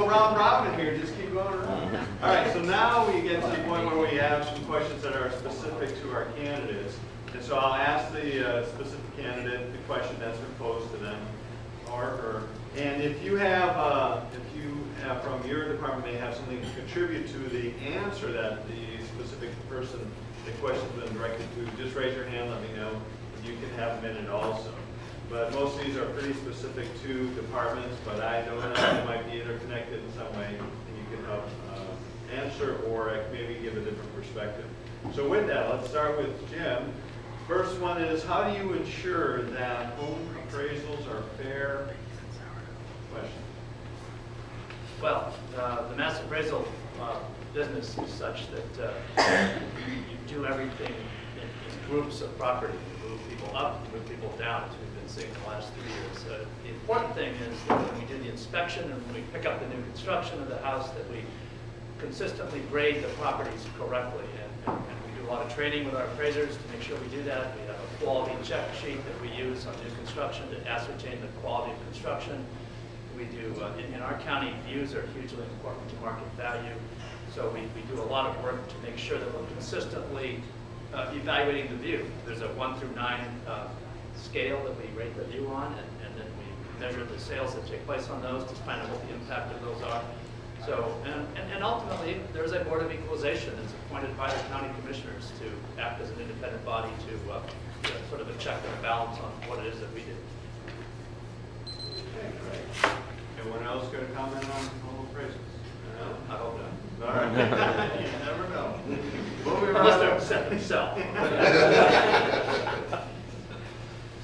round robin here, just keep going around. All right, so now we get to the point where we have some questions that are specific to our candidates. And so I'll ask the specific candidate the question that's been posed to them, or her. And if you have from your department may have something to contribute to the answer that the specific person the question's been directed to, just raise your hand, let me know. You can have a minute also. But most of these are pretty specific to departments, but I don't know, they might be interconnected in some way, and you can help answer or maybe give a different perspective. So with that, let's start with Jim. First one is, how do you ensure that home appraisals are fair? Question. Well, the mass appraisal business is such that you do everything in groups of property. You move people up, you move people down, as we've been seeing the last 3 years. The important thing is that when we do the inspection and when we pick up the new construction of the house, that we consistently grade the properties correctly. And we do a lot of training with our appraisers to make sure we do that. We have a quality check sheet that we use on new construction to ascertain the quality of construction. We do, in our county, views are hugely important to market value. So we do a lot of work to make sure that we're consistently evaluating the view. There's a 1 through 9 scale that we rate the view on, and then we measure the sales that take place on those to find out what the impact of those are. So, and ultimately, there's a board of equalization that's appointed by the county commissioners to act as an independent body to sort of a check and a balance on what it is that we do. Okay, great. Anyone else going to comment on home appraisals? No, I hope not. All right. You never know. Unless they're upset themselves.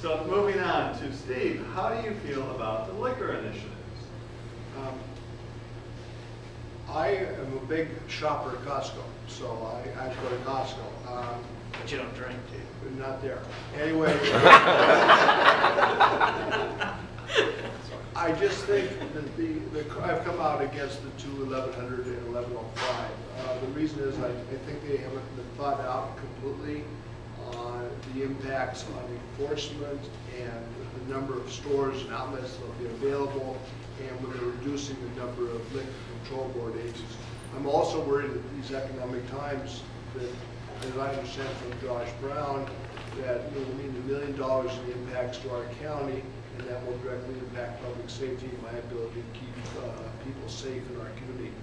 So moving on to Steve, how do you feel about the liquor initiatives? I am a big shopper at Costco, so I go to Costco. But you don't drink, do you? Not there. Anyway, I just think that I've come out against the two 1100 and 1105. The reason is I think they haven't been thought out completely on the impacts on enforcement and the number of stores and outlets that will be available, and when they're reducing the number of liquor control board agents. I'm also worried that these economic times, that, as I understand from Josh Brown, that it will mean $1 million in impacts to our county, and that will directly impact public safety and my ability to keep people safe in our community.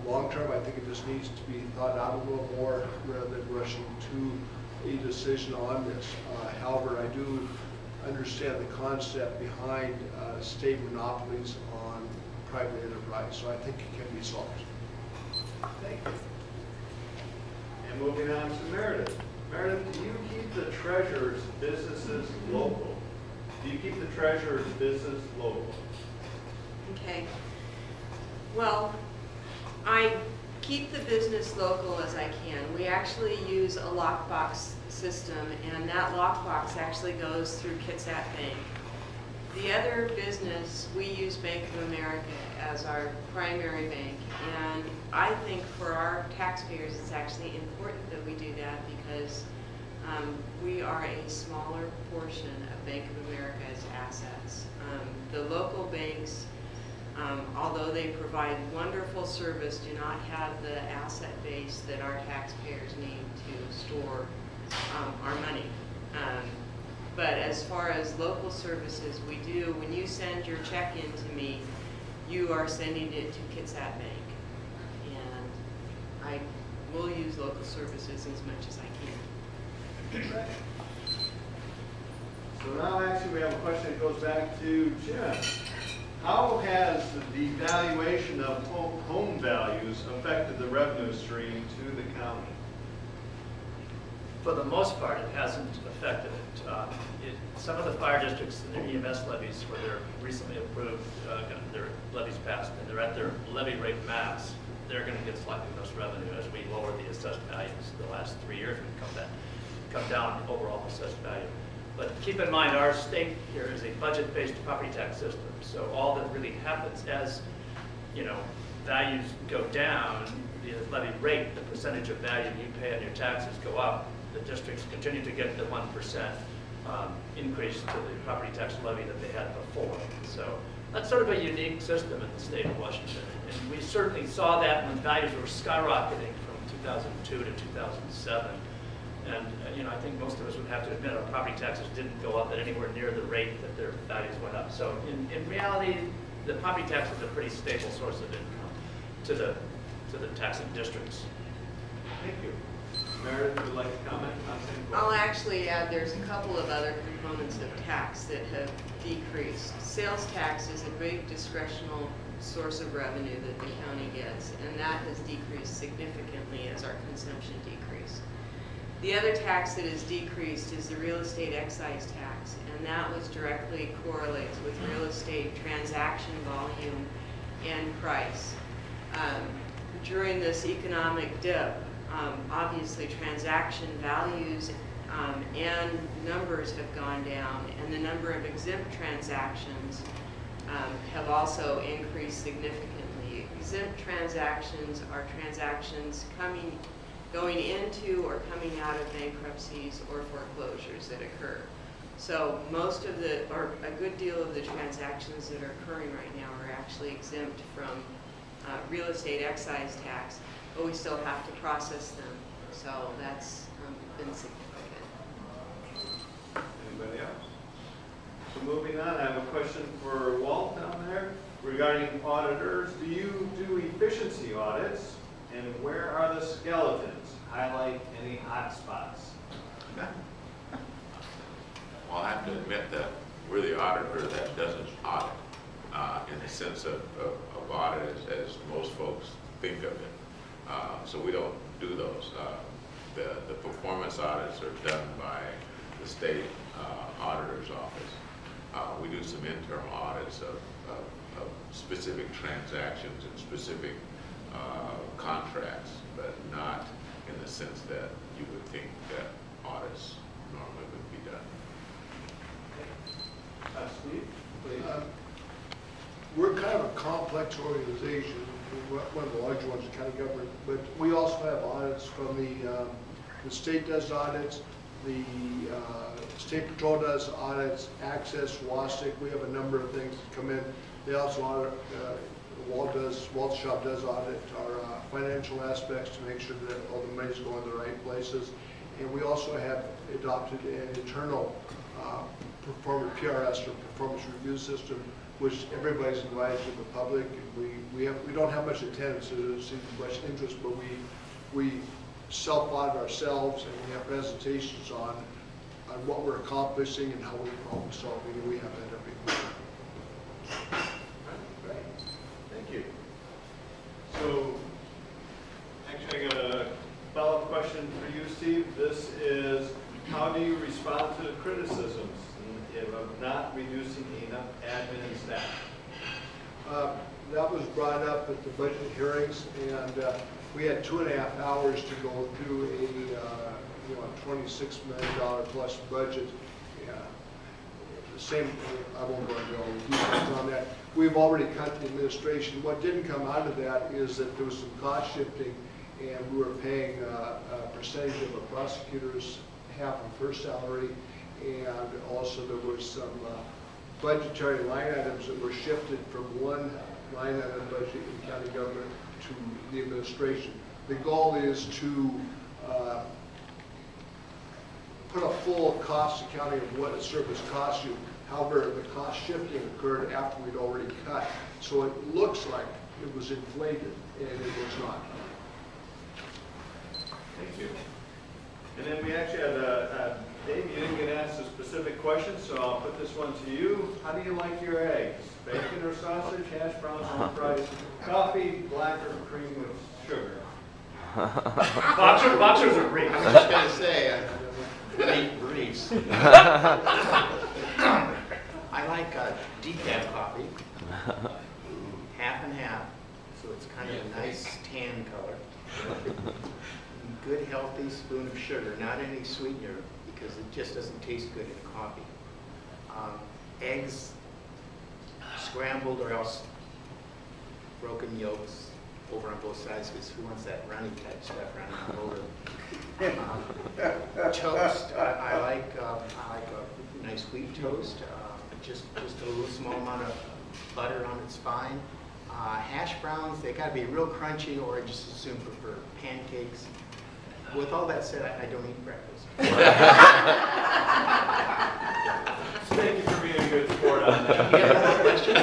Long term, I think it just needs to be thought out a little more rather than rushing to a decision on this. However, I do understand the concept behind state monopolies on private enterprise, so I think it can be solved. Thank you. And moving on to Meredith. Meredith, do you keep the treasurer's businesses local? Do you keep the treasurer's business local? Okay. Well, I keep the business local as I can. We actually use a lockbox system, and that lockbox actually goes through Kitsap Bank. The other business, we use Bank of America as our primary bank, and I think for our taxpayers it's actually important that we do that because we are a smaller portion of Bank of America's assets. The local banks, although they provide wonderful service, do not have the asset base that our taxpayers need to store our money. But as far as local services, we do, when you send your check in to me, you are sending it to Kitsap Bank. And I will use local services as much as I can. Right. So now actually we have a question that goes back to Jim. How has the devaluation of home values affected the revenue stream to the county? For the most part, it hasn't affected it. Some of the fire districts and their EMS levies, where they're recently approved, their levies passed, and they're at their levy rate max, they're going to get slightly less revenue as we lower the assessed values. The last 3 years, we've come down overall assessed value. But keep in mind, our state here is a budget-based property tax system. So all that really happens as, values go down, the levy rate, the percentage of value you pay on your taxes go up. The districts continue to get the 1% increase to the property tax levy that they had before. So That's sort of a unique system in the state of Washington. And we certainly saw that when values were skyrocketing from 2002 to 2007. And I think most of us would have to admit our property taxes didn't go up at anywhere near the rate that their values went up. So in reality, the property tax is a pretty stable source of income to the taxing districts. Thank you. Meredith, would you like to comment on that? I'll actually add, there's a couple of other components of tax that have decreased. Sales tax is a big discretional source of revenue that the county gets, and that has decreased significantly as our consumption decreased. The other tax that has decreased is the real estate excise tax, and that was directly correlates with real estate transaction volume and price. During this economic dip, obviously transaction values and numbers have gone down, and the number of exempt transactions have also increased significantly. Exempt transactions are transactions going into or coming out of bankruptcies or foreclosures that occur. So most of or a good deal of the transactions that are occurring right now are actually exempt from real estate excise tax, but we still have to process them. So that's been significant. Anybody else? So moving on, I have a question for Walt down there regarding auditors. Do you do efficiency audits, and where are the skeletons? Highlight any hot spots. Well, I have to admit that we're the auditor that doesn't audit in the sense of audit as most folks think of it. So we don't do those. The performance audits are done by the state auditor's office. We do some internal audits of specific transactions and specific contracts, but not in the sense that you would think that audits normally would be done. Steve, please. We're kind of a complex organization, one of the larger ones in county government, but we also have audits from the state does audits, the state patrol does audits, Access, WASTIC, we have a number of things that come in. They also audit, Walt's shop does audit our financial aspects to make sure that all the money's going to the right places. And we also have adopted an internal PRS, or performance review system, which everybody's invited to the public. And we don't have much attendance, so there doesn't seem to be much interest, but we self-audit ourselves, and we have presentations on what we're accomplishing and how we're problem solving, and we have that every week. Thank you. So, actually, I got a follow-up question for you, Steve. This is, how do you respond to the criticisms of not reducing enough admin and staff? That was brought up at the budget hearings, and we had 2.5 hours to go through a $26 million plus budget. The same, I won't go into all the details on that. We've already cut the administration. What didn't come out of that is that there was some cost shifting, and we were paying a percentage of a prosecutor's half of her salary, and also there was some budgetary line items that were shifted from one line item budget in county government to the administration. The goal is to put a full cost accounting of what a service costs you. However, the cost shifting occurred after we'd already cut. So it looks like it was inflated, and it was not. Thank you. And then we actually had, Dave, you didn't get asked a specific question, so I'll put this one to you. How do you like your eggs? Bacon or sausage, hash browns, home fries, coffee, black or cream with sugar? Boxers are great. I was just going to say, briefs. I like decaf coffee, half and half, so it's kind of a nice tan color. Good healthy spoon of sugar, not any sweetener, because it just doesn't taste good in coffee. Eggs scrambled or else broken yolks over on both sides, because who wants that runny type stuff running all over? Toast, I like a nice wheat toast, just a little small amount of butter on it's fine. Hash browns, they gotta be real crunchy, or I just assume prefer pancakes. With all that said, I don't eat breakfast. Thank you for being a good sport on You have another question?